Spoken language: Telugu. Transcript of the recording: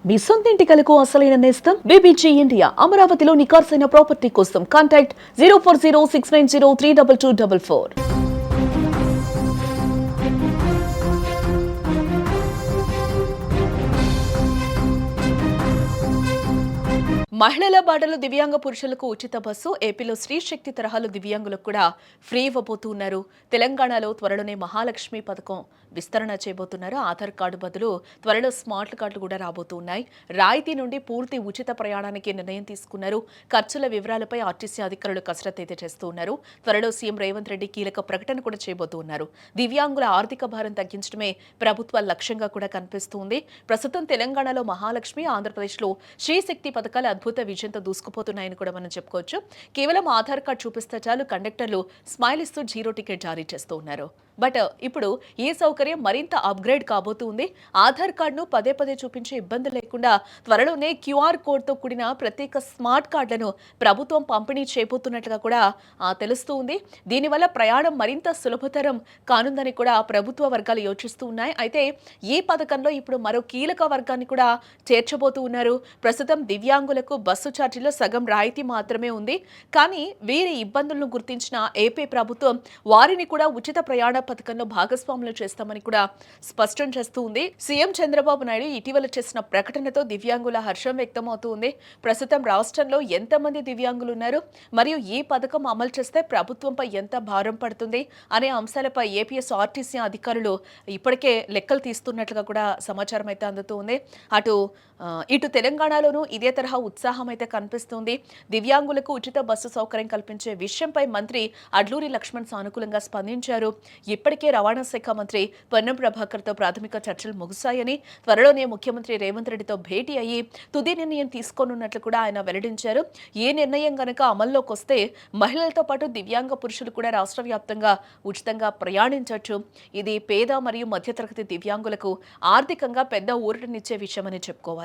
మీ సొంత ఇంటి కలకు అసలైన నేస్తం బీబీజీ ఇండియా. అమరావతిలో నికార్సైన ప్రాపర్టీ కోసం కాంటాక్ట్ 0406903224. మహిళల బాటలో దివ్యాంగ పురుషులకు ఉచిత బస్సు. ఏపీలో స్త్రీ శక్తి తరహాలో దివ్యాంగులకు కూడా ఫ్రీ ఇవ్వబోతున్నారు. తెలంగాణలో త్వరలోనే మహాలక్ష్మి పథకం విస్తరణ చేయబోతున్నారు. ఆధార్ కార్డు బదులు త్వరలో స్మార్ట్ కార్డులు కూడా రాబోతున్నాయి. రాయితీ నుండి పూర్తి ఉచిత ప్రయాణానికి నిర్ణయం తీసుకున్నారు. ఖర్చుల వివరాలపై ఆర్టీసీ అధికారులు కసరత్తు అయితే చేస్తూ ఉన్నారు. త్వరలో సీఎం రేవంత్ రెడ్డి కీలక ప్రకటన కూడా చేయబోతున్నారు. దివ్యాంగుల ఆర్థిక భారం తగ్గించడమే ప్రభుత్వ లక్ష్యంగా కూడా కనిపిస్తుంది. ప్రస్తుతం తెలంగాణలో మహాలక్ష్మి, ఆంధ్రప్రదేశ్లో శ్రీశక్తి పథకాలు అద్భుత విజయంతో దూసుకుపోతున్నాయని కూడా మనం చెప్పుకోవచ్చు. కేవలం ఆధార్ కార్డు చూపిస్తే చాలు కండక్టర్లు స్మైల్ ఇస్తూ జీరో టికెట్ జారీ చేస్తూ ఉన్నారు. బట్ ఇప్పుడు ఈ సౌకర్యం మరింత అప్గ్రేడ్ కాబోతుంది. ఆధార్ కార్డును పదే పదే చూపించే ఇబ్బంది లేకుండా త్వరలోనే క్యూఆర్ కోడ్తో కూడిన ప్రత్యేక స్మార్ట్ కార్డులను ప్రభుత్వం పంపిణీ చేయబోతున్నట్లుగా కూడా తెలుస్తూ ఉంది. దీనివల్ల ప్రయాణం మరింత సులభతరం కానుందని కూడా ప్రభుత్వ వర్గాలు యోచిస్తూ ఉన్నాయి. అయితే ఈ పథకంలో ఇప్పుడు మరో కీలక వర్గాన్ని కూడా చేర్చబోతూ ఉన్నారు. ప్రస్తుతం దివ్యాంగులకు బస్సు ఛార్జీలో సగం రాయితీ మాత్రమే ఉంది. కానీ వీరి ఇబ్బందులను గుర్తించిన ఏపీ ప్రభుత్వం వారిని కూడా ఉచిత ప్రయాణ పథకంలో భాగస్వాములు చేస్తామని కూడా స్పష్టం చేస్తూ ఉంది. సీఎం చంద్రబాబు నాయుడు ఇటీవల చేసిన ప్రకటనతో దివ్యాంగుల హర్షం వ్యక్తమవుతుంది. ప్రస్తుతం రాష్ట్రంలో ఎంతమంది దివ్యాంగులు ఉన్నారు, మరియు ఈ పథకం అమలు చేస్తే ప్రభుత్వంపై ఎంత భారం పడుతుంది అనే అంశాలపై ఏపీఎస్ ఆర్టీసీ అధికారులు ఇప్పటికే లెక్కలు తీస్తున్నట్లుగా కూడా సమాచారం అయితే అందుతుంది. ఇటు తెలంగాణలోనూ ఇదే తరహా ఉత్సాహం అయితే కనిపిస్తుంది. దివ్యాంగులకు ఉచిత బస్సు సౌకర్యం కల్పించే విషయంపై మంత్రి అడ్లూరి లక్ష్మణ్ సానుకూలంగా స్పందించారు. ఇప్పటికే రవాణా శాఖ మంత్రి పొన్నం ప్రభాకర్తో ప్రాథమిక చర్చలు ముగిశాయని, త్వరలోనే ముఖ్యమంత్రి రేవంత్ రెడ్డితో భేటీ అయ్యి తుది నిర్ణయం తీసుకోనున్నట్లు కూడా ఆయన వెల్లడించారు. ఈ నిర్ణయం గనక అమల్లోకి వస్తే మహిళలతో పాటు దివ్యాంగ పురుషులు కూడా రాష్ట్ర వ్యాప్తంగా ఉచితంగా ప్రయాణించవచ్చు. ఇది పేద మరియు మధ్యతరగతి దివ్యాంగులకు ఆర్థికంగా పెద్ద ఊరటనిచ్చే విషయమని చెప్పుకోవాలి.